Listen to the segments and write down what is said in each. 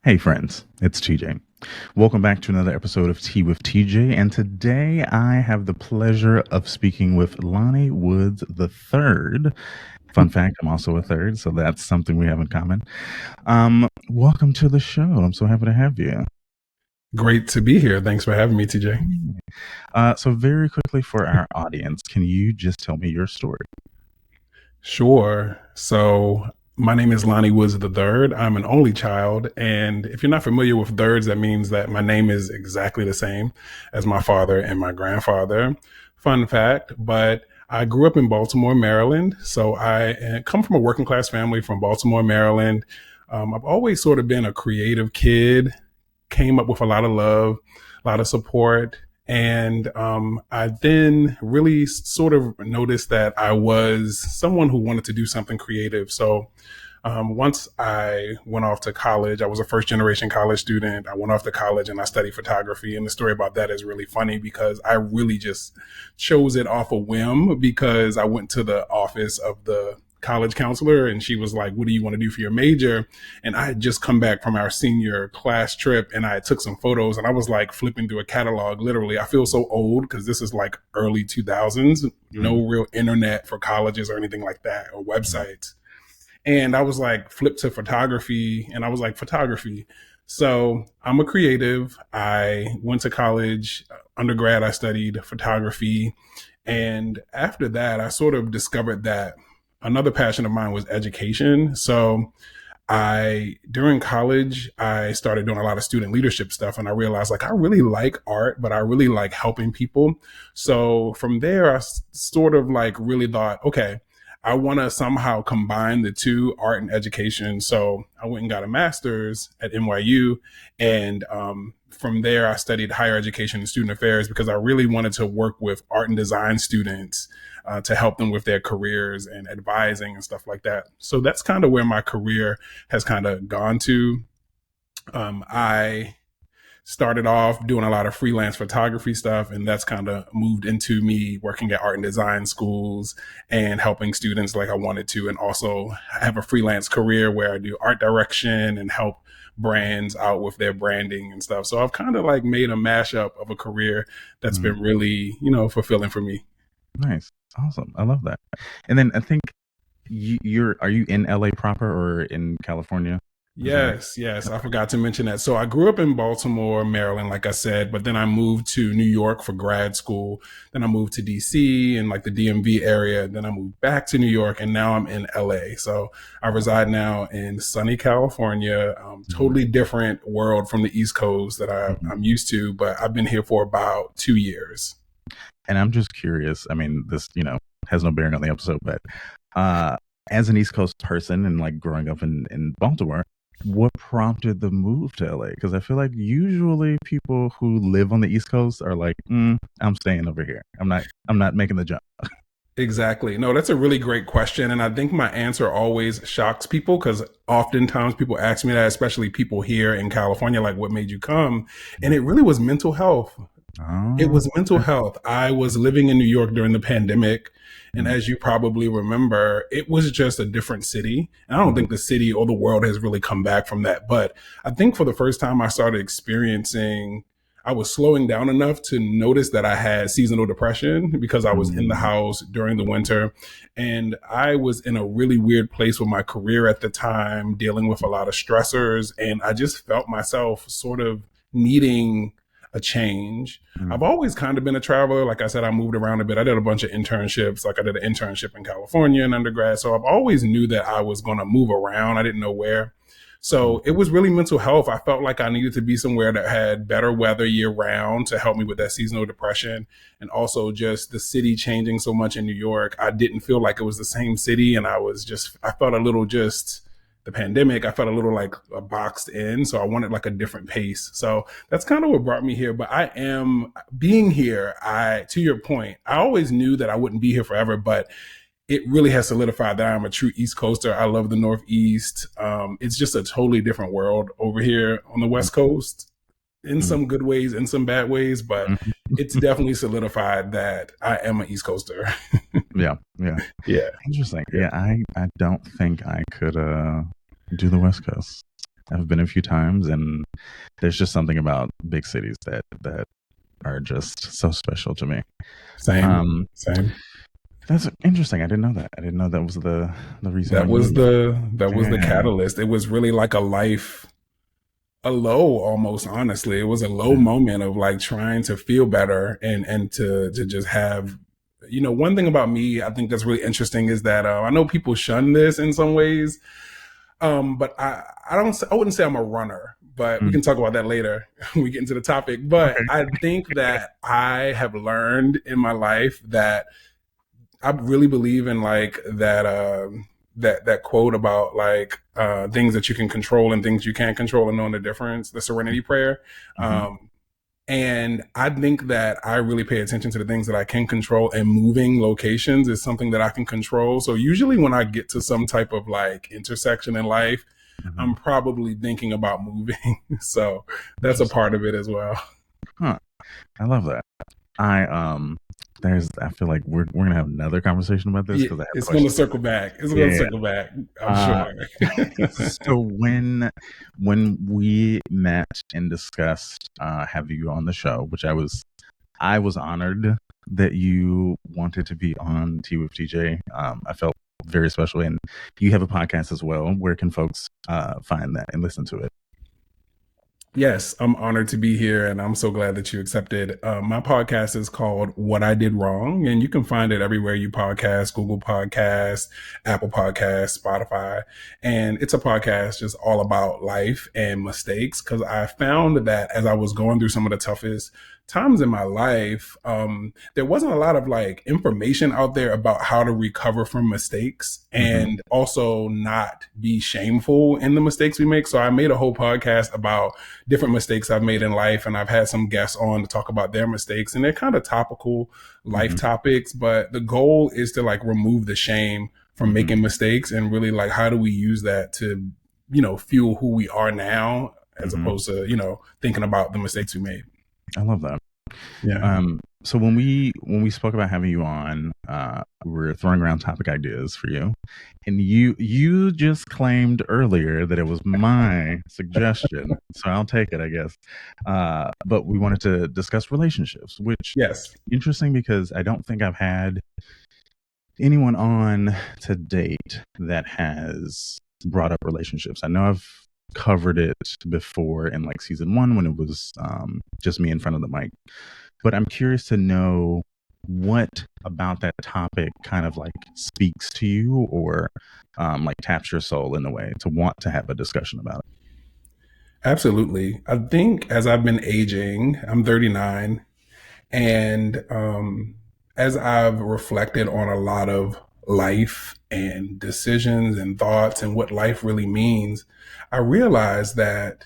Hey friends, it's TJ. Welcome back to another episode of Tea with TJ, and today I have the pleasure of speaking with Lonnie Woods III. Fun fact, I'm also a third, so that's something we have in common. Welcome to the show. I'm so happy to have you. Great to be here. Thanks for having me, TJ. So very quickly for our audience, can you just tell me your story? Sure. So my name is Lonnie Woods III. I'm an only child. And if you're not familiar with thirds, that means that my name is exactly the same as my father and my grandfather. Fun fact, but I grew up in Baltimore, Maryland. So I come from a working class family from Baltimore, Maryland. I've always sort of been a creative kid, came up with a lot of love, a lot of support. And I then really sort of noticed that I was someone who wanted to do something creative. So once I went off to college, I was a first generation college student. I went off to college and I studied photography. And the story about that is really funny because I really just chose it off a whim because I went to the office of the college counselor and she was like, "What do you want to do for your major?" And I had just come back from our senior class trip and I took some photos and I was like flipping through a catalog. Literally, I feel so old because this is like early 2000s, no real internet for colleges or anything like that or websites. And I was like, flip to photography. And I was like, photography. So I'm a creative. I went to college, undergrad, I studied photography. And after that, I sort of discovered that another passion of mine was education. So during college, I started doing a lot of student leadership stuff and I realized like, I really like art, but I really like helping people. So from there, sort of like really thought, okay, I want to somehow combine the two, art and education. So I went and got a master's at NYU. And from there, I studied higher education and student affairs because I really wanted to work with art and design students to help them with their careers and advising and stuff like that. So that's kind of where my career has kind of gone to. I started off doing a lot of freelance photography stuff, and that's kind of moved into me working at art and design schools and helping students like I wanted to, and also have a freelance career where I do art direction and help brands out with their branding and stuff. So I've kind of like made a mashup of a career that's been really, fulfilling for me. Nice. Awesome. I love that. And then I think are you in LA proper or in California? Yes. I forgot to mention that. So I grew up in Baltimore, Maryland, like I said, but then I moved to New York for grad school. Then I moved to DC and like the DMV area. Then I moved back to New York and now I'm in LA. So I reside now in sunny California, totally different world from the East Coast that I'm used to, but I've been here for about 2 years. And I'm just curious. I mean, this, has no bearing on the episode, but as an East Coast person and like growing up in Baltimore, what prompted the move to LA? Because I feel like usually people who live on the East Coast are like, I'm staying over here. I'm not making the jump. Exactly. No, that's a really great question. And I think my answer always shocks people because oftentimes people ask me that, especially people here in California, like, what made you come? And it really was mental health. It Oh, was mental health. I was living in New York during the pandemic. And as you probably remember, it was just a different city. And I don't think the city or the world has really come back from that. But I think for the first time, I was slowing down enough to notice that I had seasonal depression because I was in the house during the winter. And I was in a really weird place with my career at the time, dealing with a lot of stressors. And I just felt myself sort of needing a change. I've always kind of been a traveler. Like I said, I moved around a bit. I did a bunch of internships. Like I did an internship in California in undergrad. So I've always knew that I was going to move around. I didn't know where. So it was really mental health. I felt like I needed to be somewhere that had better weather year round to help me with that seasonal depression. And also just the city changing so much in New York. I didn't feel like it was the same city. And I felt a little just the pandemic, I felt a little like boxed in. So I wanted like a different pace. So that's kind of what brought me here. But I am being here. To your point, I always knew that I wouldn't be here forever, but it really has solidified that I'm a true East Coaster. I love the Northeast. It's just a totally different world over here on the West Coast in some good ways, in some bad ways, but it's definitely solidified that I am an East Coaster. Yeah. Yeah. Interesting. Yeah, I don't think I could do the West Coast. I've been a few times, and there's just something about big cities that are just so special to me. Same, Um, same. that's interesting. I didn't know that. I didn't know that was the reason why That you was moved. the Dang. catalyst. It was really like a low almost, honestly. It was a low Yeah. moment of like trying to feel better and to just have, one thing about me I think that's really interesting is that I know people shun this in some ways. But I wouldn't say I'm a runner, but we Mm. can talk about that later when we get into the topic. But Okay. I think that I have learned in my life that I really believe in like that that quote about like things that you can control and things you can't control and knowing the difference, the serenity prayer. Hmm. Um, and I think that I really pay attention to the things that I can control, and moving locations is something that I can control. So usually when I get to some type of like intersection in life, Hmm. I'm probably thinking about moving. So that's a Interesting. part of it as well. Huh. I love that. I feel like we're gonna have another conversation about this Yeah, because I have it's going to questions about circle back. It's it. going to Yeah. circle back. I'm Uh, sure. so when we met and discussed having you on the show, which I was honored that you wanted to be on Tea with TJ. I felt very special, and you have a podcast as well. Where can folks find that and listen to it? Yes, I'm honored to be here, and I'm so glad that you accepted. My podcast is called What I Did Wrong, and you can find it everywhere you podcast: Google Podcasts, Apple Podcasts, Spotify. And it's a podcast just all about life and mistakes, because I found that as I was going through some of the toughest times in my life, there wasn't a lot of like information out there about how to recover from mistakes Hmm. and also not be shameful in the mistakes we make. So I made a whole podcast about different mistakes I've made in life, and I've had some guests on to talk about their mistakes, and they're kind of topical life Hmm. topics, but the goal is to like remove the shame from Hmm. making mistakes and really like how do we use that to fuel who we are now as Hmm. opposed to thinking about the mistakes we made. I love that. Yeah. So when we spoke about having you on, we were throwing around topic ideas for you, and you just claimed earlier that it was my suggestion, so I'll take it, I guess. But we wanted to discuss relationships, which Yes. interesting because I don't think I've had anyone on to date that has brought up relationships. I know I've covered it before in like season one when it was just me in front of the mic, but I'm curious to know what about that topic kind of like speaks to you or like taps your soul in a way to want to have a discussion about it. Absolutely. I think as I've been aging, I'm 39, and as I've reflected on a lot of life and decisions and thoughts and what life really means, I realize that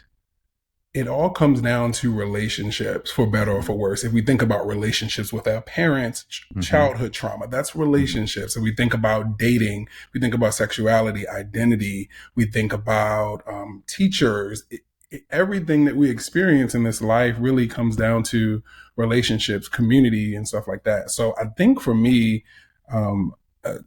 it all comes down to relationships, for better or for worse. If we think about relationships with our parents, Mm-hmm. childhood trauma, that's Mm-hmm. relationships. If we think about dating, we think about sexuality, identity, we think about teachers. Everything that we experience in this life really comes down to relationships, community, and stuff like that. So I think for me, um, uh,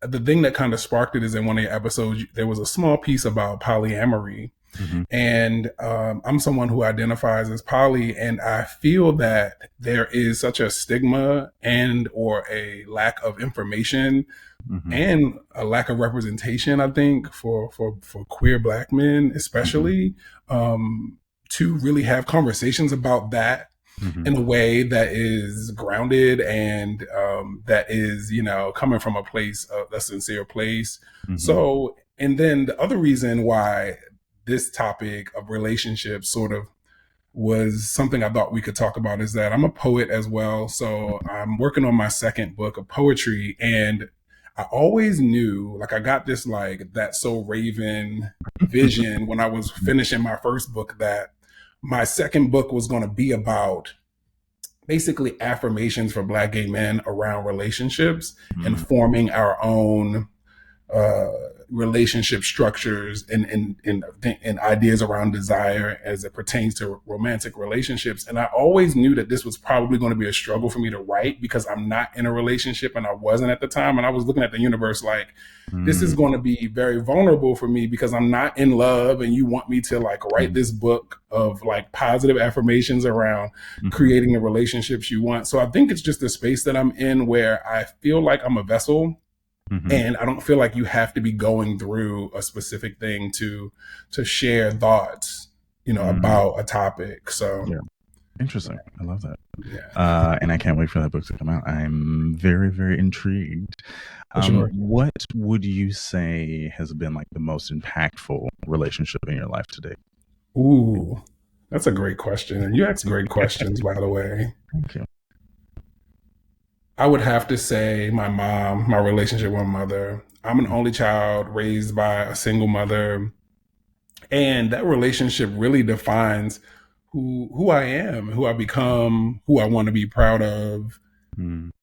the thing that kind of sparked it is in one of your episodes, there was a small piece about polyamory, Mm-hmm. and I'm someone who identifies as poly, and I feel that there is such a stigma and or a lack of information Mm-hmm. and a lack of representation, I think, for queer Black men, Mm-hmm. especially, to really have conversations about that Mm-hmm. in a way that is grounded and that is, coming from a place, a sincere place. Mm-hmm. So, and then the other reason why this topic of relationships sort of was something I thought we could talk about is that I'm a poet as well. So I'm working on my second book of poetry, and I always knew, like, I got this like that so Raven vision when I was finishing my first book, that my second book was going to be about basically affirmations for Black gay men around relationships and Mm-hmm. forming our own relationship structures and ideas around desire as it pertains to romantic relationships. And I always knew that this was probably going to be a struggle for me to write because I'm not in a relationship and I wasn't at the time. And I was looking at the universe like, this is going to be very vulnerable for me because I'm not in love and you want me to like write this book of like positive affirmations around creating the relationships you want. So I think it's just a space that I'm in where I feel like I'm a vessel. And I don't feel like you have to be going through a specific thing to share thoughts, about a topic. So yeah. Interesting. I love that. Yeah. And I can't wait for that book to come out. I'm very, very intrigued. Sure. What would you say has been like the most impactful relationship in your life today? Ooh, that's a great question. And you ask great questions, by the way. Thank you. I would have to say my mom, my relationship with my mother. I'm an only child raised by a single mother. And that relationship really defines who I am, who I become, who I want to be proud of.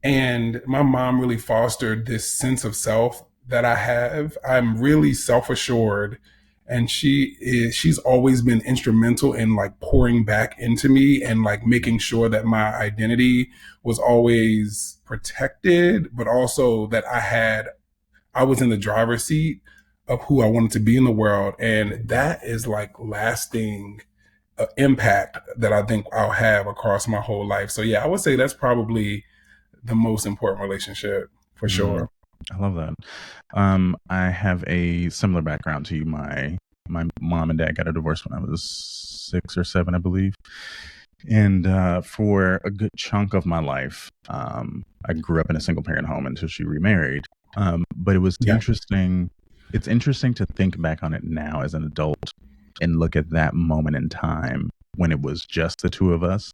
And my mom really fostered this sense of self that I have. I'm really self-assured, and she's always been instrumental in like pouring back into me and like making sure that my identity was always protected, but also that I was in the driver's seat of who I wanted to be in the world. And that is like lasting impact that I think I'll have across my whole life. So yeah, I would say that's probably the most important relationship for sure. I love that. I have a similar background to you. My mom and dad got a divorce when I was 6 or 7, I believe. And for a good chunk of my life, I grew up in a single parent home until she remarried. But it was interesting. It's interesting to think back on it now as an adult and look at that moment in time when it was just the two of us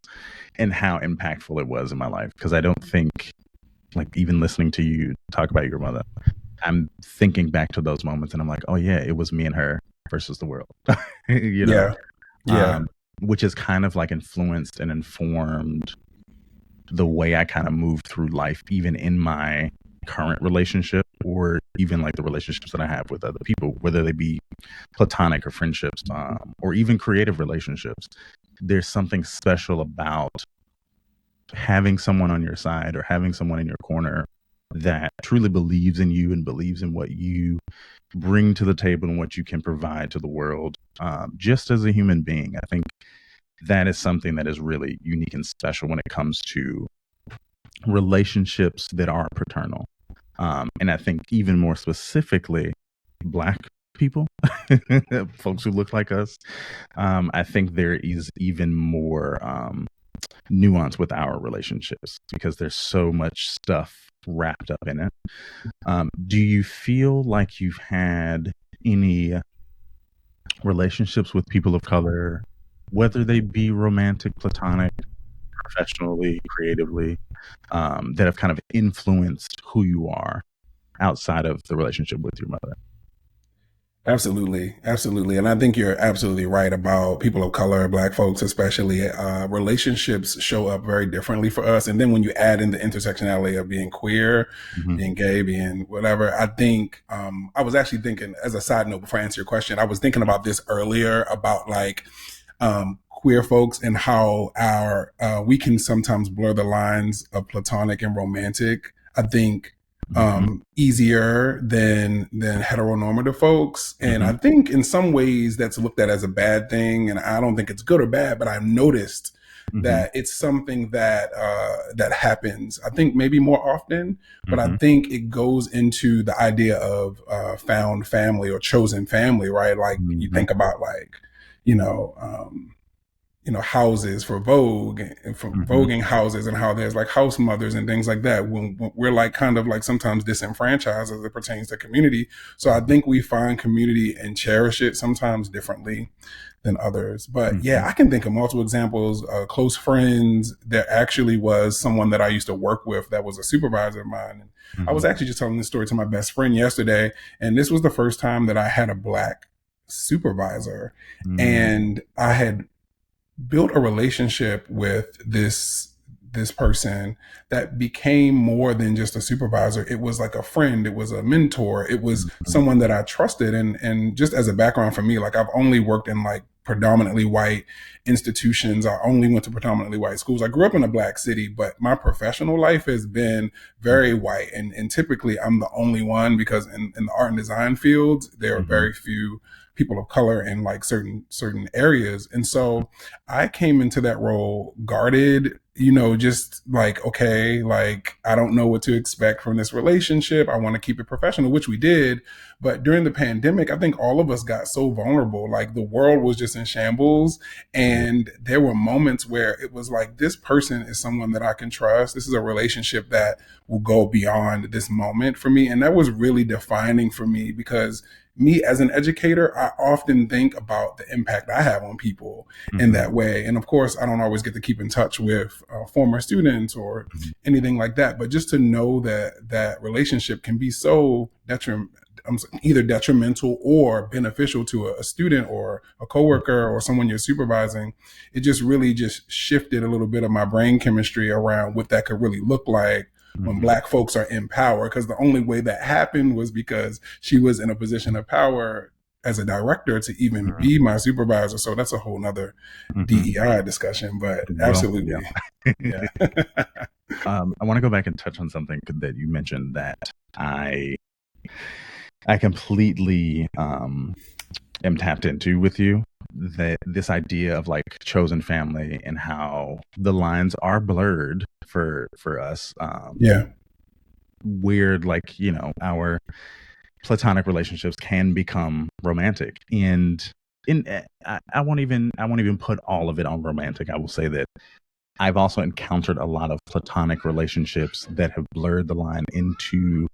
and how impactful it was in my life. Because I don't think, like, even listening to you talk about your mother, I'm thinking back to those moments and I'm like, oh yeah, it was me and her versus the world. Which has kind of like influenced and informed the way I kind of move through life, even in my current relationship or even like the relationships that I have with other people, whether they be platonic or friendships, or even creative relationships. There's something special about having someone on your side or having someone in your corner that truly believes in you and believes in what you bring to the table and what you can provide to the world, just as a human being. I think that is something that is really unique and special when it comes to relationships that are paternal. And I think even more specifically, Black people, folks who look like us, I think there is even more nuance with our relationships because there's so much stuff wrapped up in it. Do you feel like you've had any relationships with people of color, whether they be romantic, platonic, professionally, creatively, that have kind of influenced who you are outside of the relationship with your mother? Absolutely. Absolutely. And I think you're absolutely right about people of color, Black folks, especially. Relationships show up very differently for us. And then when you add in the intersectionality of being queer, being gay, being whatever, I think, I was actually thinking, as a side note, before I answer your question, I was thinking about this earlier about like, queer folks and how we can sometimes blur the lines of platonic and romantic. I think easier than heteronormative folks. And I think in some ways that's looked at as a bad thing. And I don't think it's good or bad, but I've noticed that it's something that that happens, I think maybe more often, but I think it goes into the idea of found family or chosen family, right? Like you think about like, houses for Vogue and for voguing houses and how there's like house mothers and things like that when we're like kind of like sometimes disenfranchised as it pertains to community. So I think we find community and cherish it sometimes differently than others. But yeah, I can think of multiple examples. Close friends. There actually was someone that I used to work with that was a supervisor of mine. And I was actually just telling this story to my best friend yesterday. And this was the first time that I had a Black supervisor. And I had built a relationship with this this person that became more than just a supervisor. It was like a friend. It was a mentor. It was Mhm. someone that I trusted. And just as a background for me, like I've only worked in like predominantly white institutions. I only went to predominantly white schools. I grew up in a black city, but my professional life has been very white. And typically I'm the only one because in the art and design fields, there are Mhm. very few people of color in like certain areas. And so I came into that role guarded, just like, okay, like I don't know what to expect from this relationship. I want to keep it professional, which we did. But during the pandemic, I think all of us got so vulnerable. Like the world was just in shambles. Yeah. And there were moments where it was like, this person is someone that I can trust. This is a relationship that will go beyond this moment for me. And that was really defining for me because me as an educator, I often think about the impact I have on people in Mhm. that way. And of course, I don't always get to keep in touch with former students or Mhm. anything like that. But just to know that that relationship can be so either detrimental or beneficial to a student or a coworker or someone you're supervising, it just really just shifted a little bit of my brain chemistry around what that could really look like when Mhm. Black folks are in power. Because the only way that happened was because she was in a position of power as a director to even Mhm. be my supervisor. So that's a whole nother Mhm. DEI discussion, but Well, yeah. absolutely. Yeah. I want to go back and touch on something that you mentioned that I I completely am tapped into with you. That this idea of like chosen family and how the lines are blurred for us. Yeah. Weird, like our platonic relationships can become romantic, and I won't even put all of it on romantic. I will say that I've also encountered a lot of platonic relationships that have blurred the line into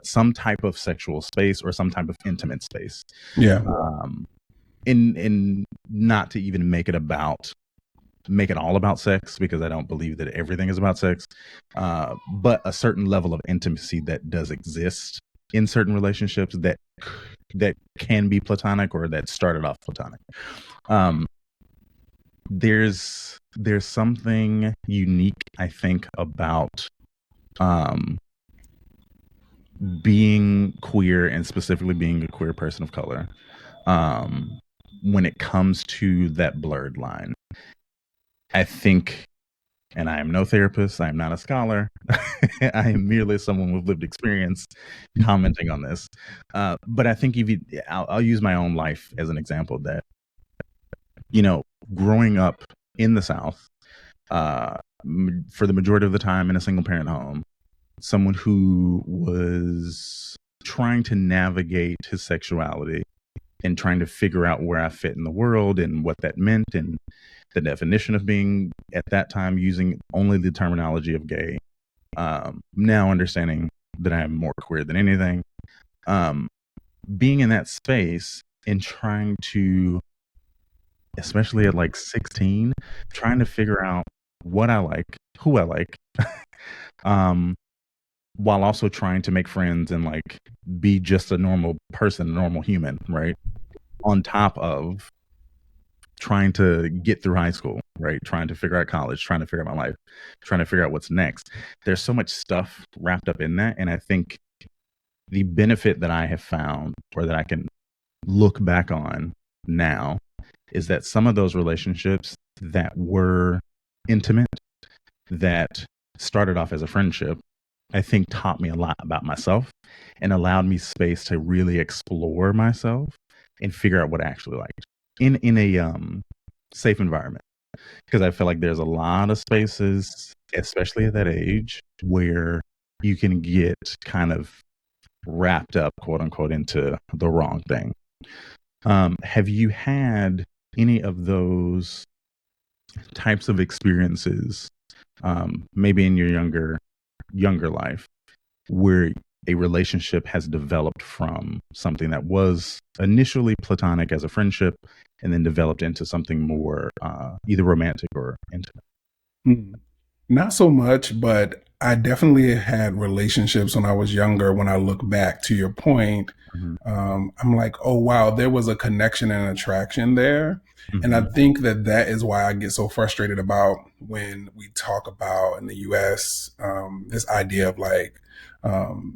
some type of sexual space or some type of intimate space. Yeah. Um, in not to even make it all about sex, because I don't believe that everything is about sex, but a certain level of intimacy that does exist in certain relationships that can be platonic or that started off platonic. Um, there's something unique, I think, about um, being queer and specifically being a queer person of color, um, when it comes to that blurred line. I think, and I am no therapist, I am not a scholar, I am merely someone with lived experience commenting on this. But I think I'll use my own life as an example that, growing up in the South, for the majority of the time in a single parent home, someone who was trying to navigate his sexuality and trying to figure out where I fit in the world and what that meant, and the definition of being at that time using only the terminology of gay. Now understanding that I am more queer than anything. Um, Being in that space and trying to, especially at like 16, trying to figure out what I like, who I like, um, while also trying to make friends and like be just a normal person, a normal human, right? On top of trying to get through high school, right? Trying to figure out college, trying to figure out my life, trying to figure out what's next. There's so much stuff wrapped up in that. And I think the benefit that I have found, or that I can look back on now, is that some of those relationships that were intimate, that started off as a friendship, I think taught me a lot about myself and allowed me space to really explore myself and figure out what I actually liked in a safe environment. Because I feel like there's a lot of spaces, especially at that age, where you can get kind of wrapped up, quote unquote, into the wrong thing. Have you had any of those types of experiences, maybe in your younger life, where a relationship has developed from something that was initially platonic as a friendship and then developed into something more either romantic or intimate? Hmm. Not so much, but I definitely had relationships when I was younger. When I look back to your point, Mhm. I'm like, oh wow, there was a connection and attraction there. And I Mm-hmm. think that that is why I get so frustrated about when we talk about in the US, this idea of like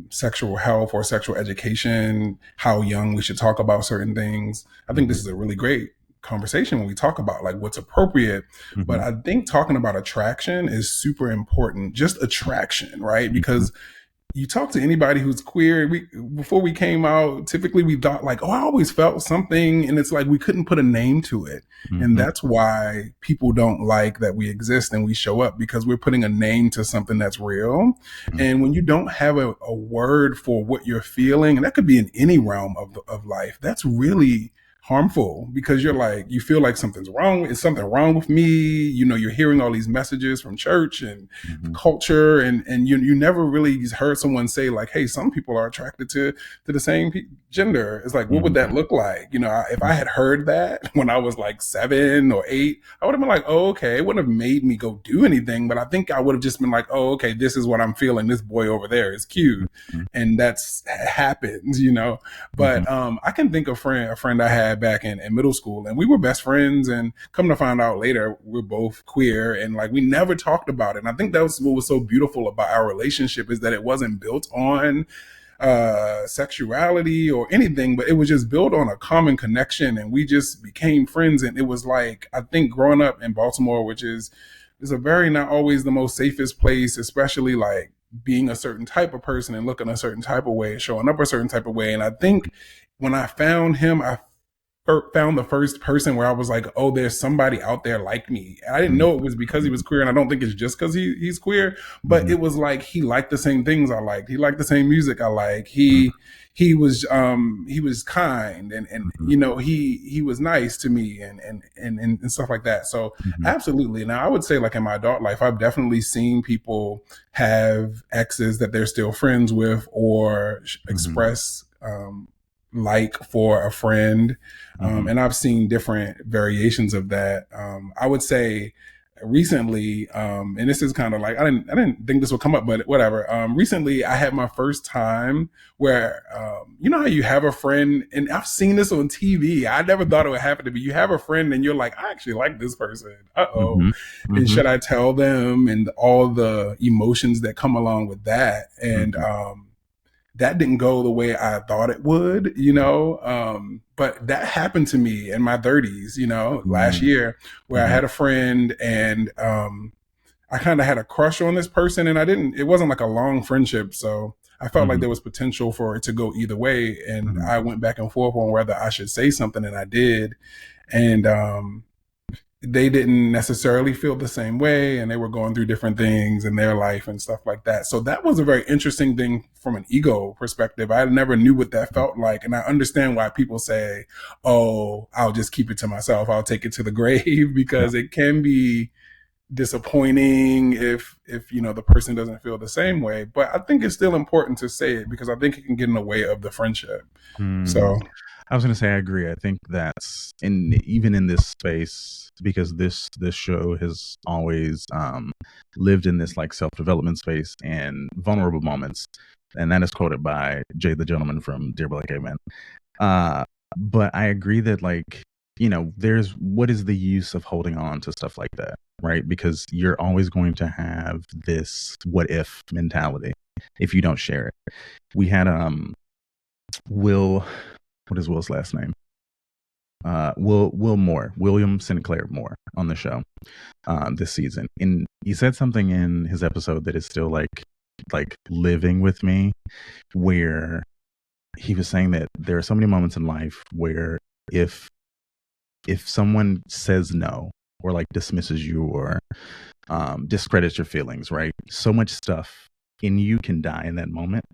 sexual health or sexual education, how young we should talk about certain things. I think this Mm-hmm. is a really great conversation when we talk about like what's appropriate. But Mm-hmm. I think talking about attraction is super important, just attraction, right? Mm-hmm. Because you talk to anybody who's queer, before we came out, typically we thought like, oh, I always felt something, and it's like we couldn't put a name to it. And Mm-hmm. that's why people don't like that we exist and we show up, because we're putting a name to something that's real. And when you don't have a word for what you're feeling, and that could be in any realm of life, that's really harmful, because you're like, you feel like something's wrong. Is something wrong with me? You know, you're hearing all these messages from church and Mm-hmm. culture, and you never really heard someone say like, hey, some people are attracted to the same gender. It's like, what would that Mm-hmm. look like? You know, if I had heard that when I was like 7 or 8, I would have been like, oh, okay. It wouldn't have made me go do anything, but I think I would have just been like, oh, okay, this is what I'm feeling. This boy over there is cute. And that's happens, you know. Mm-hmm. But I can think of a friend I had back in middle school, and we were best friends, and come to find out later we're both queer, and like we never talked about it. And I think that was what was so beautiful about our relationship, is that it wasn't built on sexuality or anything, but it was just built on a common connection, and we just became friends. And it was like, I think growing up in Baltimore, which is a very not always the most safest place, especially like being a certain type of person and looking a certain type of way, showing up a certain type of way. And I think when I found him, I found the first person where I was like, oh, there's somebody out there like me. I didn't know it was because he was queer, and I don't think it's just because he's queer, but Mm-hmm. it was like he liked the same things I liked. He liked the same music I like. Mm-hmm. He was kind, and you know, he was nice to me, and stuff like that. So Mm-hmm. absolutely. Now I would say like in my adult life, I've definitely seen people have exes that they're still friends with, or Mm-hmm. express like for a friend. Mm-hmm. And I've seen different variations of that. I would say recently, and this is kind of like, I didn't think this would come up, but whatever. Recently I had my first time where, you know how you have a friend, and I've seen this on TV. I never thought it would happen to me. You have a friend and you're like, I actually like this person. Uh-oh. Mm-hmm. And Mm-hmm. should I tell them, and all the emotions that come along with that? And, Mm-hmm. that didn't go the way I thought it would, you know. But that happened to me in my 30s, you know, last year, where I Mm-hmm. had a friend, and I kind of had a crush on this person, and it wasn't like a long friendship. So I felt like Mm-hmm. there was potential for it to go either way. And Mm-hmm. I went back and forth on whether I should say something, and I did. And they didn't necessarily feel the same way, and they were going through different things in their life and stuff like that. So that was a very interesting thing from an ego perspective. I never knew what that felt like. And I understand why people say, oh, I'll just keep it to myself. I'll take it to the grave, Yeah. because it can be disappointing if you know, the person doesn't feel the same way. But I think it's still important to say it, because I think it can get in the way of the friendship. Mm-hmm. So I was going to say I agree. I think that's even in this space, because this show has always lived in this like self-development space and vulnerable moments, and that is quoted by Jay the Gentleman from Dear Black Gay Men. But I agree that, like, you know, there's, what is the use of holding on to stuff like that, right? Because you're always going to have this what if mentality if you don't share it. We had Will, what is Will's last name? Will Moore, William Sinclair Moore, on the show this season, and he said something in his episode that is still like living with me, where he was saying that there are so many moments in life where if someone says no, or like dismisses you, or discredits your feelings, right? So much stuff in you can die in that moment,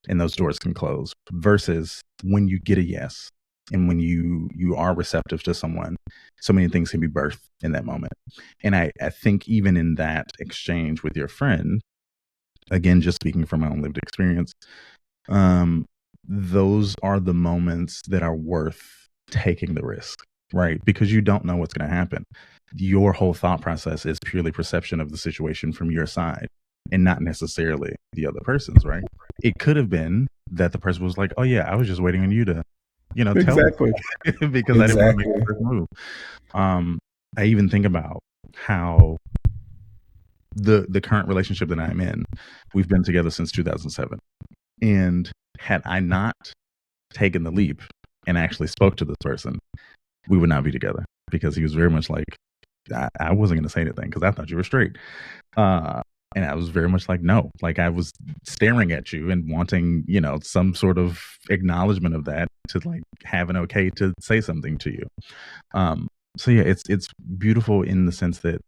and those doors can close, versus when you get a yes, and when you are receptive to someone, so many things can be birthed in that moment. And I think even in that exchange with your friend, again, just speaking from my own lived experience, those are the moments that are worth taking the risk, right? Because you don't know what's going to happen. Your whole thought process is purely perception of the situation from your side, and not necessarily the other person's, right? It could have been that the person was like, oh yeah, I was just waiting on you to tell Exactly. me because I didn't want to make the Exactly. first move. I even think about how the current relationship that I'm in, we've been together since 2007. And had I not taken the leap and actually spoke to this person, we would not be together because he was very much like, I wasn't going to say anything because I thought you were straight. Uh, and I was very much like, no, like I was staring at you and wanting, some sort of acknowledgement of that to like have an okay to say something to you. Um, so yeah, it's beautiful in the sense that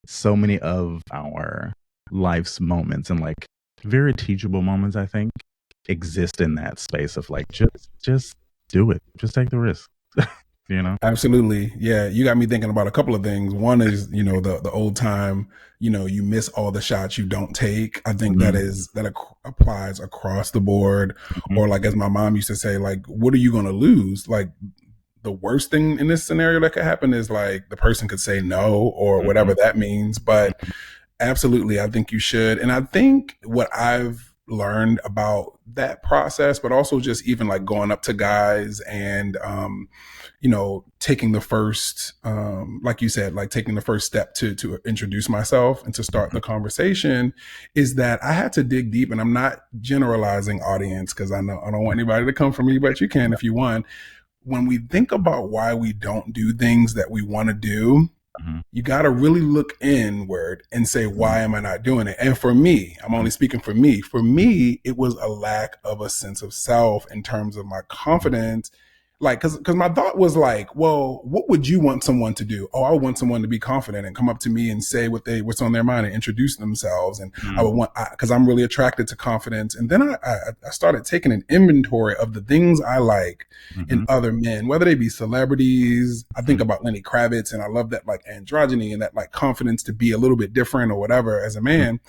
so many of our life's moments and like very teachable moments, I think, exist in that space of like just do it, just take the risk, you know. Absolutely. Yeah. You got me thinking about a couple of things. One is, the old time, you miss all the shots you don't take. I think Mhm, that applies across the board. mhm, Or like, as my mom used to say, like, what are you going to lose? Like, the worst thing in this scenario that could happen is like the person could say no or mhm, whatever that means. But absolutely, I think you should. And I think what I've learned about that process, but also just even like going up to guys and, taking the first, like you said, like taking the first step to introduce myself and to start mhm, the conversation, is that I had to dig deep. And I'm not generalizing audience because I know I don't want anybody to come for me, but you can if you want. When we think about why we don't do things that we want to do, mhm, you got to really look inward and say, mhm, why am I not doing it? And for me, I'm mhm, only speaking for me. For me, it was a lack of a sense of self in terms of my confidence. Like, cause my thought was like, well, what would you want someone to do? Oh, I want someone to be confident and come up to me and say what's on their mind and introduce themselves. And I mhm, would want, cause I'm really attracted to confidence. And then I started taking an inventory of the things I like in mhm, other men, whether they be celebrities. I think mhm, about Lenny Kravitz and I love that like androgyny and that like confidence to be a little bit different or whatever as a mhm, man.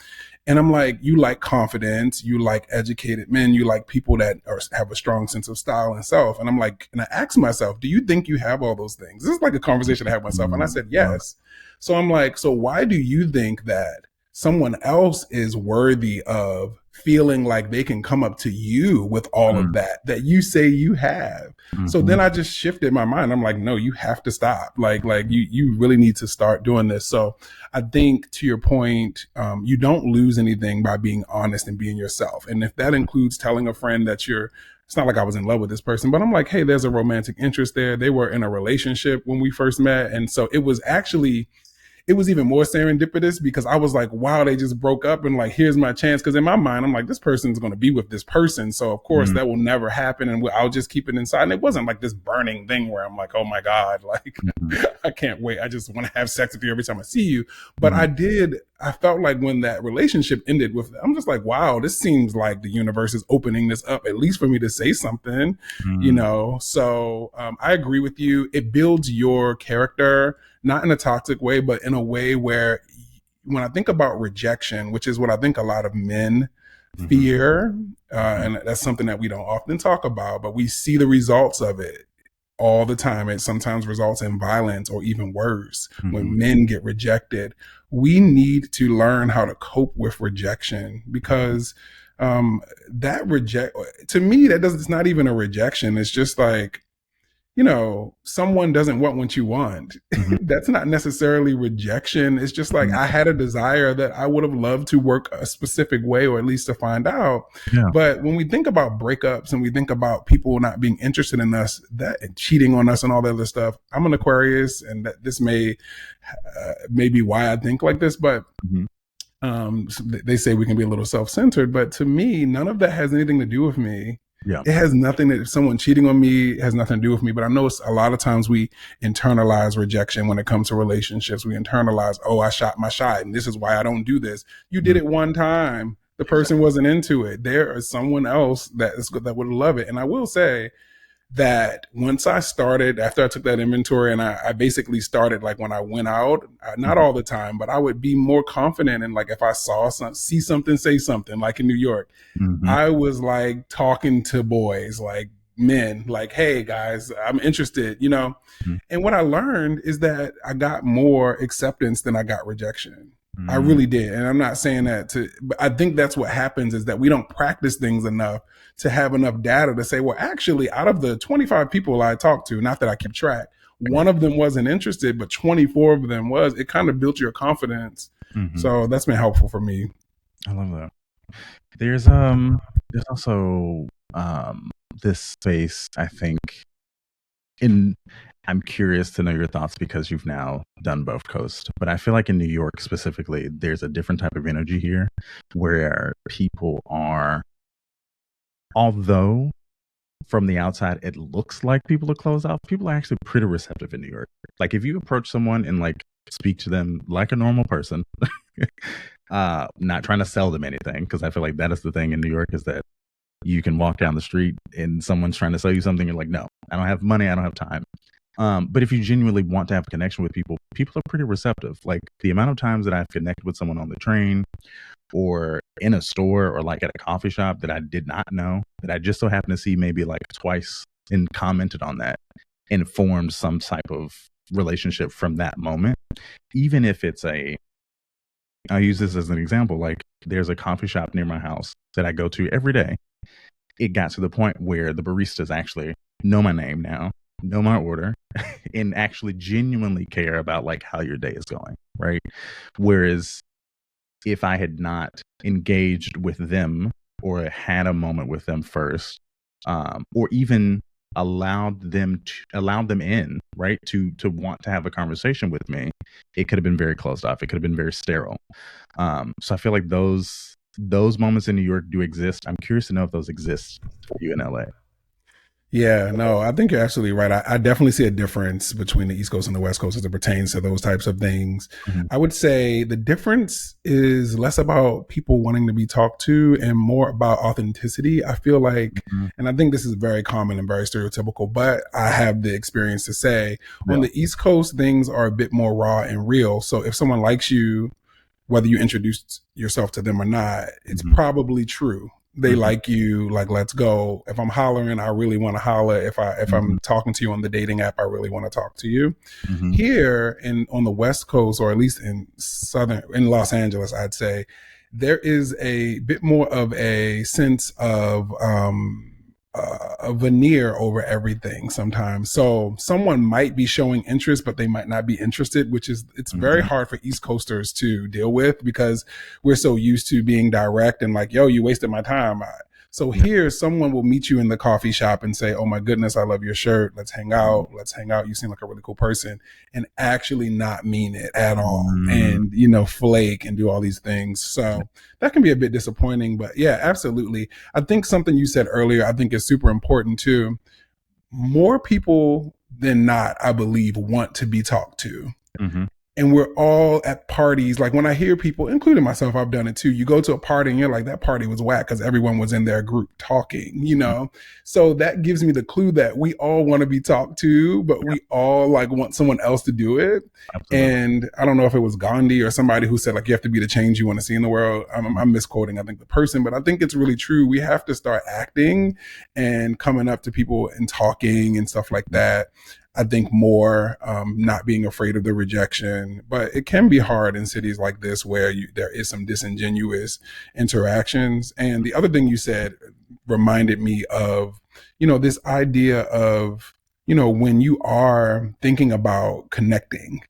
And I'm like, you like confidence, you like educated men, you like people that have a strong sense of style and self. And I'm like, and I asked myself, do you think you have all those things? This is like a conversation I had with myself. And I mhm. said, Love yes. So I'm like, so why do you think that someone else is worthy of feeling like they can come up to you with all of it. that you say you have? So Mhm, then I just shifted my mind. I'm like, no, you have to stop. Like you really need to start doing this. So I think to your point, you don't lose anything by being honest and being yourself. And if that includes telling a friend that it's not like I was in love with this person, but I'm like, hey, there's a romantic interest there. They were in a relationship when we first met. And so it was even more serendipitous because I was like, wow, they just broke up and like, here's my chance. Cause in my mind, I'm like, this person's going to be with this person. So of course mhm, that will never happen. And I'll just keep it inside. And it wasn't like this burning thing where I'm like, oh my God, like mhm, I can't wait. I just want to have sex with you every time I see you. But mhm, I felt like when that relationship ended I'm just like, wow, this seems like the universe is opening this up, at least for me to say something, mhm, So I agree with you. It builds your character not in a toxic way, but in a way where when I think about rejection, which is what I think a lot of men mhm, fear, mhm, and that's something that we don't often talk about, but we see the results of it all the time. It sometimes results in violence or even worse mhm, when men get rejected. We need to learn how to cope with rejection because that reject to me it's not even a rejection. It's just like someone doesn't want what you want. mhm. That's not necessarily rejection. It's just like Mhm. I had a desire that I would have loved to work a specific way or at least to find out. Yeah. But when we think about breakups and we think about people not being interested in us, that and cheating on us and all that other stuff, I'm an Aquarius and that this may be why I think like this, but Mhm. they say we can be a little self-centered, but to me, none of that has anything to do with me. Yeah. It has nothing if someone cheating on me has nothing to do with me. But I know a lot of times we internalize rejection when it comes to relationships. We internalize, oh, I shot my shot and this is why I don't do this. You did Mhm. it one time. The person Exactly. wasn't into it. There is someone else that would love it. And I will say, that once I started, after I took that inventory and I basically started like when I went out, not Mhm. all the time, but I would be more confident. And like if I see something, say something like in New York, Mhm. I was like talking to boys, like men, like, hey guys, I'm interested. Mhm. And what I learned is that I got more acceptance than I got rejection. I really did. And I'm not saying that but I think that's what happens is that we don't practice things enough to have enough data to say, well, actually, out of the 25 people I talked to, not that I keep track, one of them wasn't interested, but 24 of them was. It kind of built your confidence. So that's been helpful for me. I love that. There's also this space, I think, in I'm curious to know your thoughts because you've now done both coasts, but I feel like in New York specifically, there's a different type of energy here where people are, although from the outside it looks like people are closed off, people are actually pretty receptive in New York. Like if you approach someone and like speak to them like a normal person, not trying to sell them anything, because I feel like that is the thing in New York is that you can walk down the street and someone's trying to sell you something. You're like, no, I don't have money. I don't have time. But if you genuinely want to have a connection with people, people are pretty receptive. Like the amount of times that I've connected with someone on the train or in a store or like at a coffee shop that I did not know, that I just so happened to see maybe like twice and commented on that and formed some type of relationship from that moment. Even if it's I'll use this as an example. Like there's a coffee shop near my house that I go to every day. It got to the point where the baristas actually know my name now, know my order, and actually genuinely care about like how your day is going, right? Whereas if I had not engaged with them or had a moment with them first, or even allowed them in, right, to want to have a conversation with me, it could have been very closed off. It could have been very sterile. So I feel like those moments in New York do exist. I'm curious to know if those exist for you in LA. Yeah, no, I think you're absolutely right. I definitely see a difference between the East Coast and the West Coast as it pertains to those types of things. I would say the difference is less about people wanting to be talked to and more about authenticity. I feel like, and I think this is very common and very stereotypical, but I have the experience to say on the East Coast, things are a bit more raw and real. So if someone likes you, whether you introduce yourself to them or not, it's probably true. They like you, like, let's go. If I'm hollering, I really want to holler. If I'm talking to you on the dating app, I really want to talk to you. Here on the West Coast, or at least in Los Angeles, I'd say there is a bit more of a sense of a veneer over everything sometimes. So someone might be showing interest, but they might not be interested, which is, it's very hard for East Coasters to deal with because we're so used to being direct and like, yo, you wasted my time. So here, someone will meet you in the coffee shop and say, oh my goodness, I love your shirt. Let's hang out. Let's hang out. You seem like a really cool person, and actually not mean it at all. And, flake and do all these things. So that can be a bit disappointing, but yeah, absolutely. I think something you said earlier, I think is super important too. More people than not, I believe, want to be talked to. And we're all at parties. Like when I hear people, including myself, I've done it too. You go to a party and you're like, that party was whack because everyone was in their group talking, So that gives me the clue that we all want to be talked to, but we all like want someone else to do it. Absolutely. And I don't know if it was Gandhi or somebody who said like, you have to be the change you want to see in the world. I'm misquoting, I think, the person, but I think it's really true. We have to start acting and coming up to people and talking and stuff like that. I think more, not being afraid of the rejection, but it can be hard in cities like this where there is some disingenuous interactions. And the other thing you said reminded me of, this idea of, when you are thinking about connecting,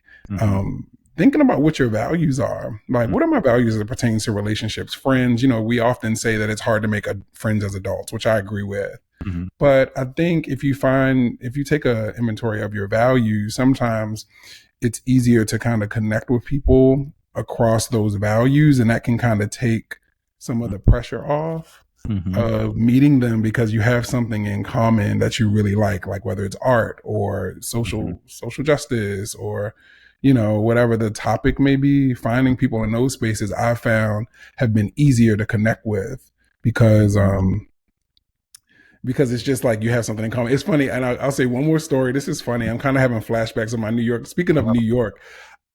thinking about what your values are. Like, what are my values as it pertains to relationships, friends? We often say that it's hard to make friends as adults, which I agree with. But I think if you take an inventory of your values, sometimes it's easier to kind of connect with people across those values. And that can kind of take some of the pressure off of meeting them because you have something in common that you really like whether it's art or social justice or, whatever the topic may be. Finding people in those spaces I found have been easier to connect with because it's just like you have something in common. It's funny, and I'll say one more story. This is funny. I'm kind of having flashbacks of my New York. Speaking of New York,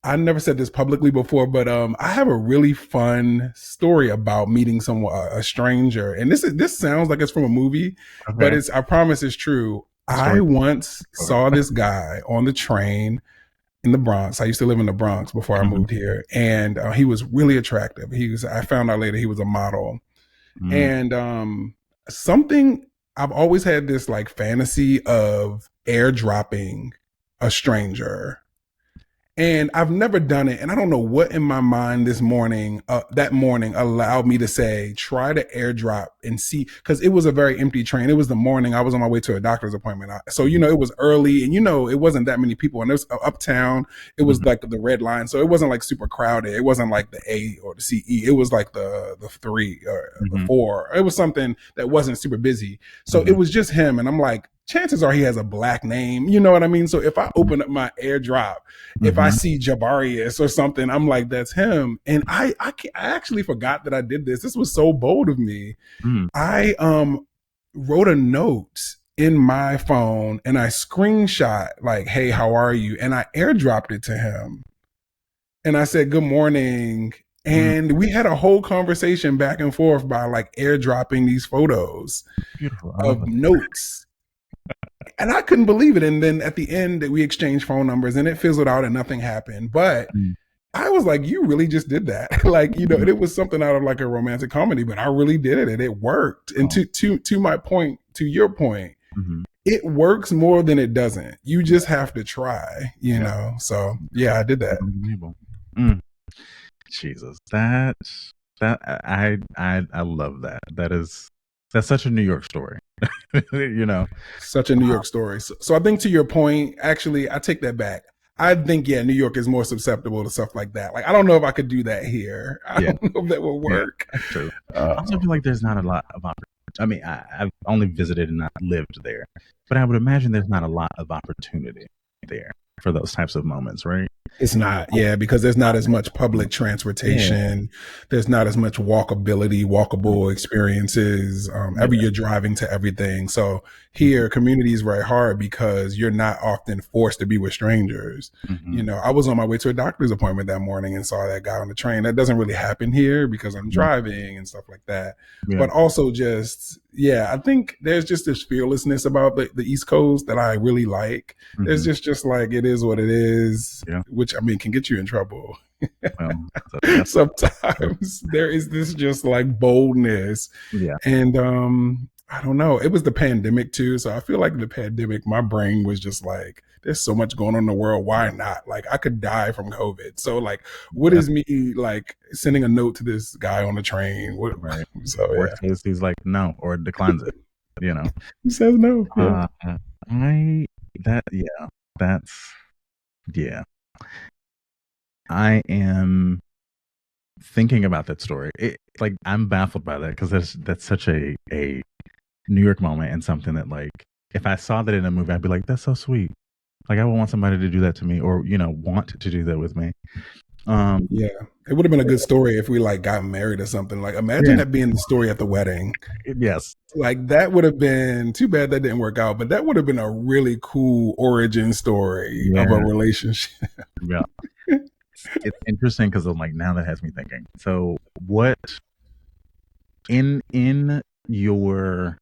I never said this publicly before, but I have a really fun story about meeting a stranger. And this sounds like it's from a movie, but I promise it's true. I once saw this guy on the train in the Bronx. I used to live in the Bronx before I Mhm. moved here, and he was really attractive. I found out later he was a model, Mm. and something I've always had this like fantasy of airdropping a stranger, and I've never done it. And I don't know what in my mind that morning allowed me to say, try to airdrop and see, because it was a very empty train. It was the morning. I was on my way to a doctor's appointment. So, Mhm. it was early, and, it wasn't that many people. And it was uptown. It was Mhm. like the red line. So it wasn't like super crowded. It wasn't like the A or the CE. It was like the three or the Mhm. four. It was something that wasn't super busy. So it Mhm. was just him. And I'm like, chances are he has a black name. You know what I mean? So if I open up my airdrop, if I Mhm. see Jabarius or something, I'm like, that's him. And I actually forgot that I did this. This was so bold of me. Mm. I wrote a note in my phone and I screenshot like, hey, how are you? And I airdropped it to him. And I said, good morning. Mm. And we had a whole conversation back and forth by like airdropping these photos Beautiful. I love of it. notes. And I couldn't believe it. And then at the end, we exchanged phone numbers and it fizzled out and nothing happened. But Mm. I was like, you really just did that. Like, Mhm. it was something out of like a romantic comedy, but I really did it and it worked. And Oh. to my point, to your point, Mhm. it works more than it doesn't. You Yeah. just have to try, Yeah. So yeah, I did that. Unbelievable. Mm. Jesus, that I love that. That's such a New York story. you know. Such a New York story. So I think to your point, actually, I take that back. I think, yeah, New York is more susceptible to stuff like that. Like, I don't know if I could do that here. I Yeah, don't know if that will yeah, work. that's true. I also feel like there's not a lot of opportunity. I mean, I've only visited and not lived there, but I would imagine there's not a lot of opportunity there for those types of moments, right? It's not, yeah, because there's not as much public Yeah, transportation. There's not as much walkable experiences. yeah. You're driving to everything. So Mhm. here, community is very hard because you're not often forced to be with strangers. Mhm. I was on my way to a doctor's appointment that morning and saw that guy on the train. That doesn't really happen here because I'm Mhm. driving and stuff like that. Yeah. But also just, yeah, I think there's just this fearlessness about the East Coast that I really like. There's Mhm. just like, it is what it is, Yeah. which I mean can get you in trouble. Well, that's true. Sometimes there is this just like boldness, Yeah. and I don't know. It was the pandemic too, so I feel like the pandemic, my brain was just like, there's so much going on in the world. Why not? Like, I could die from COVID. So like, what Yeah. is me like sending a note to this guy on the train? Right. So yeah, Worst case, he's like no or declines it. You know. he says no. Yeah. Uh, I that yeah. That's yeah. I am thinking about that story. Like I'm baffled by that because that's such a New York moment and something that like if I saw that in a movie, I'd be like, that's so sweet. Like I would want somebody to do that to me, or want to do that with me. Um, Yeah, it would have been a good story if we like got married or something. Like, imagine yeah, that being the story at the wedding. yes, Like, that would have been too bad that didn't work out, but that would have been a really cool origin story of a yeah, relationship. yeah. It's interesting because I'm like now that has me thinking. So what in your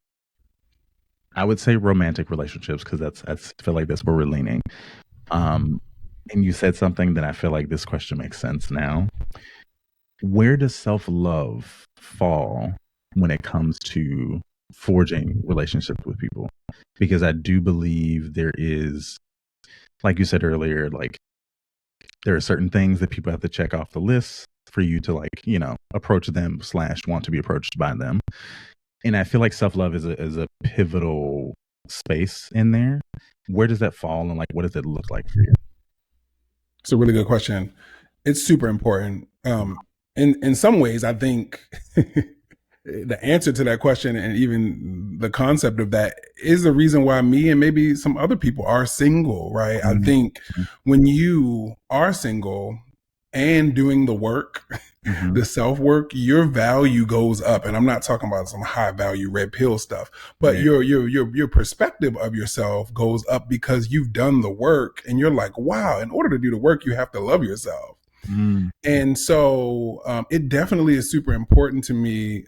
I would say romantic relationships because I feel like that's where we're leaning. Um, and you said something that I feel like this question makes sense now. Where does self love fall when it comes to forging relationships with people? Because I do believe there is, like you said earlier, like there are certain things that people have to check off the list for you to like, approach them / want to be approached by them. And I feel like self love is a pivotal space in there. Where does that fall and like what does it look like for you? It's a really good question. It's super important. In some ways, I think the answer to that question and even the concept of that is the reason why me and maybe some other people are single, right? I Mhm. think when you are single and doing the work, Mhm. the self work, your value goes up. And I'm not talking about some high value red pill stuff, but Yeah. your perspective of yourself goes up because you've done the work and you're like, wow, in order to do the work, you have to love yourself. Mm. And so it definitely is super important to me,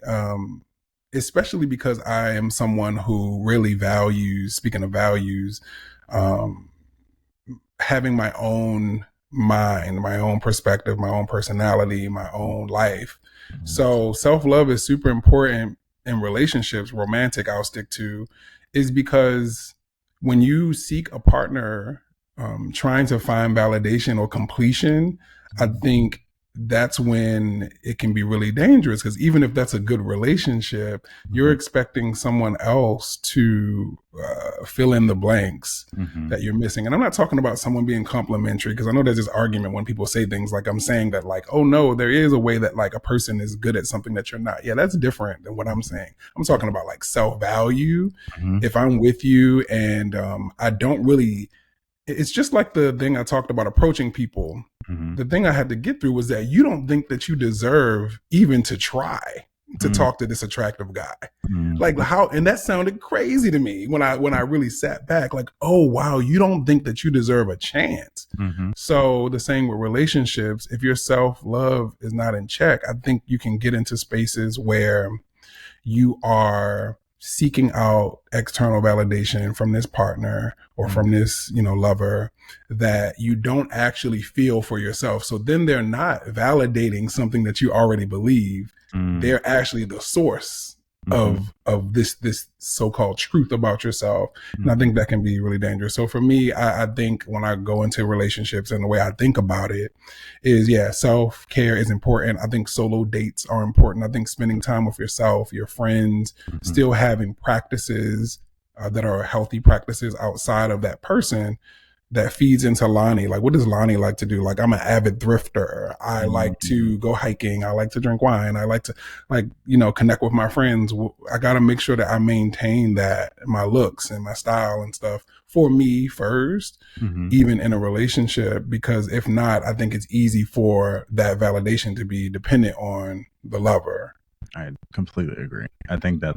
especially because I am someone who really values, speaking of values, um, having my own mind, my own perspective, my own personality, my own life. So self-love is super important in relationships. Romantic, I'll stick to, is because when you seek a partner trying to find validation or completion, I think that's when it can be really dangerous, because even if that's a good relationship, you're expecting someone else to fill in the blanks that you're missing. And I'm not talking about someone being complimentary, because I know there's this argument when people say things like, I'm saying that like, oh no, there is a way that like a person is good at something that you're not. Yeah, that's different than what I'm saying. I'm talking about like self-value. If I'm with you and I don't really, it's just like the thing I talked about approaching people. The thing I had to get through was that you don't think that you deserve even to try to talk to this attractive guy. Like how, and that sounded crazy to me when I really sat back, like, oh wow, you don't think that you deserve a chance. So the same with relationships, if your self-love is not in check, I think you can get into spaces where you are seeking out external validation from this partner or from this, lover, that you don't actually feel for yourself. So then they're not validating something that you already believe. They're actually the source of this so-called truth about yourself. And I think that can be really dangerous. So for me, I think when I go into relationships and the way I think about it is, yeah, self-care is important. I think solo dates are important. I think spending time with yourself, your friends, still having practices that are healthy practices outside of that person, that feeds into Lonnie. Like, what does Lonnie like to do? Like, I'm an avid thrifter. I like to go hiking. I like to drink wine. I like to, connect with my friends. I got to make sure that I maintain that, my looks and my style and stuff, for me first, even in a relationship, because if not, I think it's easy for that validation to be dependent on the lover. I completely agree. I think that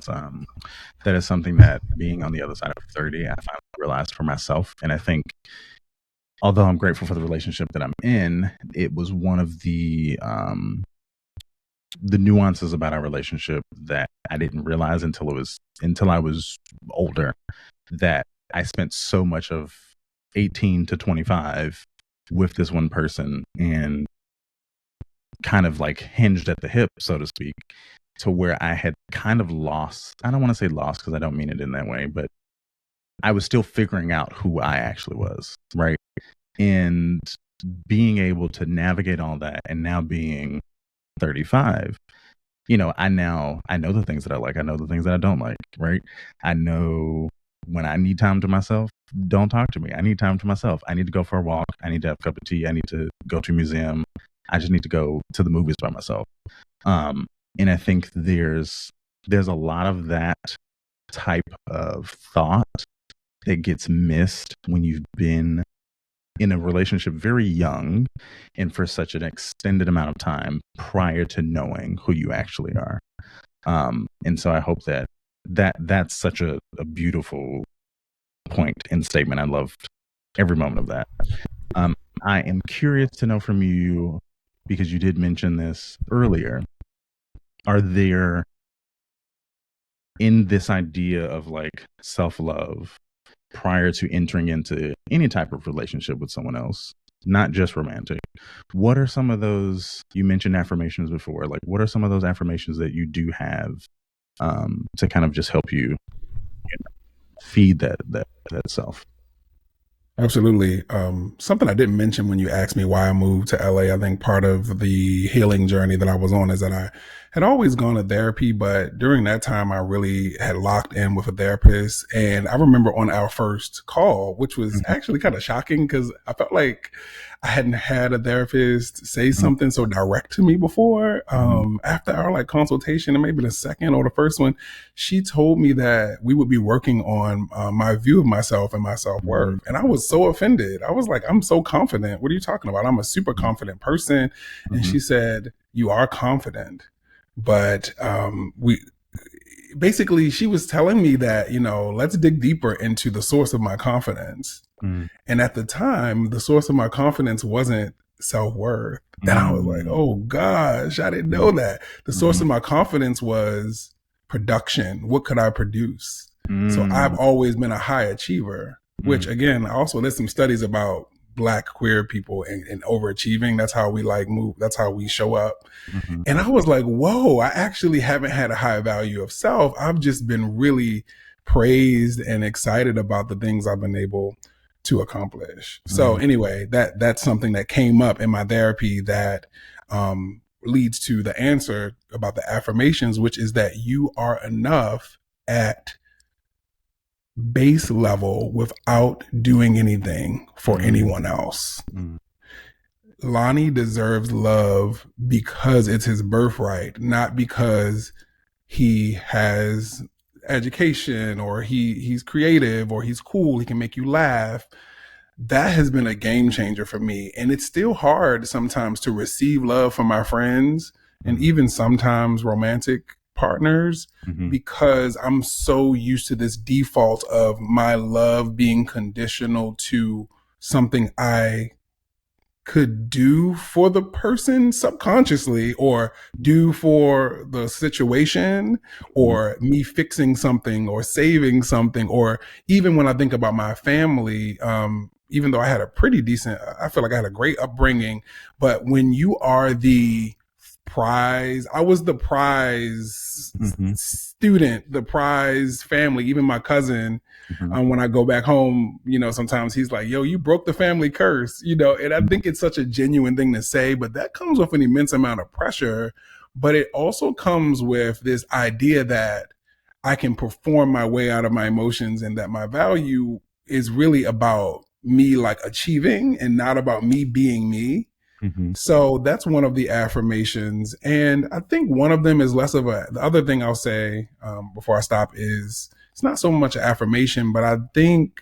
is something that, being on the other side of 30, I finally realized for myself. And I think, although I'm grateful for the relationship that I'm in, it was one of the nuances about our relationship that I didn't realize until I was older, that I spent so much of 18 to 25 with this one person, and kind of like hinged at the hip, so to speak, to where I had kind of lost, I don't want to say lost because I don't mean it in that way, but I was still figuring out who I actually was, right? And being able to navigate all that, and now being 35, I know the things that I like. I know the things that I don't like, right? I know when I need time to myself, don't talk to me. I need time to myself. I need to go for a walk. I need to have a cup of tea. I need to go to a museum. I just need to go to the movies by myself. And I think there's a lot of that type of thought that gets missed when you've been in a relationship very young and for such an extended amount of time prior to knowing who you actually are. And so I hope that's such a beautiful point and statement. I loved every moment of that. I am curious to know from you, because you did mention this earlier, are there, in this idea of like self-love prior to entering into any type of relationship with someone else, not just romantic, what are some of those, you mentioned affirmations before, like what are some of those affirmations that you do have to kind of just help you, feed that self? Absolutely. Something I didn't mention when you asked me why I moved to LA, I think part of the healing journey that I was on is that I had always gone to therapy, but during that time I really had locked in with a therapist. And I remember on our first call, which was actually kind of shocking because I felt like I hadn't had a therapist say something so direct to me before. After our consultation, and maybe the second or the first one, she told me that we would be working on my view of myself and my self-worth. And I was so offended. I was like, I'm so confident. What are you talking about? I'm a super confident person. And she said, you are confident, but she was telling me that, let's dig deeper into the source of my confidence. And at the time, the source of my confidence wasn't self-worth. And I was like, oh gosh, I didn't know that. The source of my confidence was production. What could I produce? So I've always been a high achiever, which again, also there's some studies about Black queer people and overachieving. That's how we like move. That's how we show up. Mm-hmm. And I was like, whoa, I actually haven't had a high value of self. I've just been really praised and excited about the things I've been able to accomplish. So anyway, that's something that came up in my therapy that leads to the answer about the affirmations, which is that you are enough at base level without doing anything for anyone else. Lonnie deserves love because it's his birthright, not because he has education or he's creative or he's cool, he can make you laugh. That has been a game changer for me. And it's still hard sometimes to receive love from my friends and even sometimes romantic partners because I'm so used to this default of my love being conditional to something I could do for the person subconsciously or do for the situation or me fixing something or saving something. Or even when I think about my family, even though I had a pretty decent, I feel like I had a great upbringing, but when you are the prize, I was the prize student, the prize family, even my cousin, when I go back home, you know, sometimes he's like, yo, you broke the family curse, you know, and I think it's such a genuine thing to say, but that comes with an immense amount of pressure. But it also comes with this idea that I can perform my way out of my emotions and that my value is really about me like achieving and not about me being me. So that's one of the affirmations. And I think one of them is less of the other thing I'll say before I stop is it's not so much an affirmation, but I think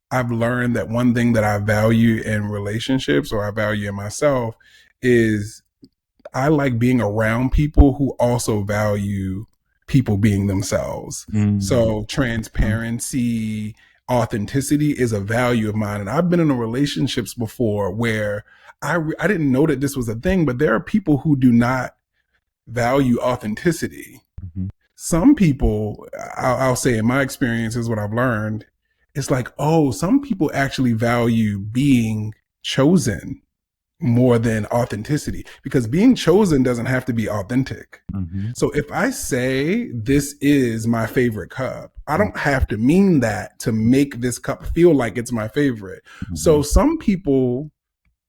I've learned that one thing that I value in relationships or I value in myself is I like being around people who also value people being themselves. So transparency, authenticity is a value of mine. And I've been in relationships before where I didn't know that this was a thing, but there are people who do not value authenticity. Some people, I'll say in my experience is what I've learned. It's like, oh, some people actually value being chosen more than authenticity because being chosen doesn't have to be authentic. So if I say this is my favorite cup, I don't have to mean that to make this cup feel like it's my favorite. So some people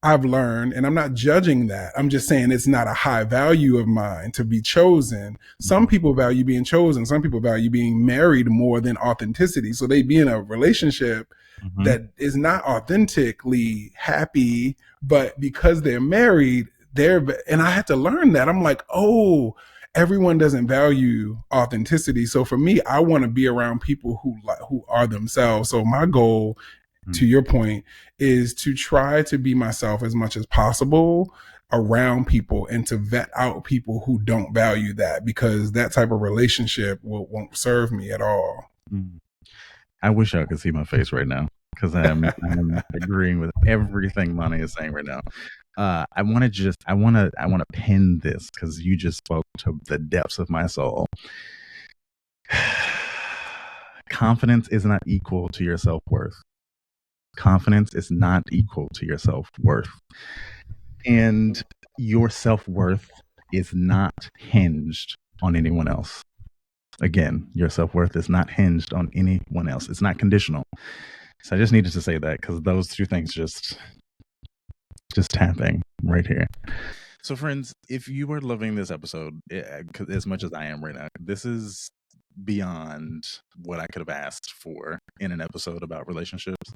I've learned, and I'm not judging that. I'm just saying it's not a high value of mine to be chosen. Some people value being chosen. Some people value being married more than authenticity. So they be in a relationship that is not authentically happy, but because they're married, and I had to learn that. I'm like, oh, everyone doesn't value authenticity. So for me, I want to be around people who are themselves. So my goal, to your point, is to try to be myself as much as possible around people and to vet out people who don't value that, because that type of relationship won't serve me at all. I wish y'all could see my face right now because I'm agreeing with everything Lonnie is saying right now. I want to pin this because you just spoke to the depths of my soul. Confidence is not equal to your self-worth. Confidence is not equal to your self-worth. And your self-worth is not hinged on anyone else. Again, your self-worth is not hinged on anyone else. It's not conditional. So I just needed to say that because those two things just tapping right here. So friends, if you are loving this episode as much as I am right now, this is beyond what I could have asked for in an episode about relationships.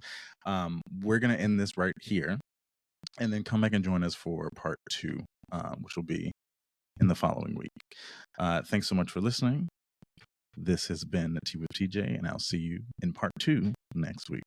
We're going to end this right here and then come back and join us for part 2, which will be in the following week. Thanks so much for listening. This has been Tea with TJ, and I'll see you in part 2 next week.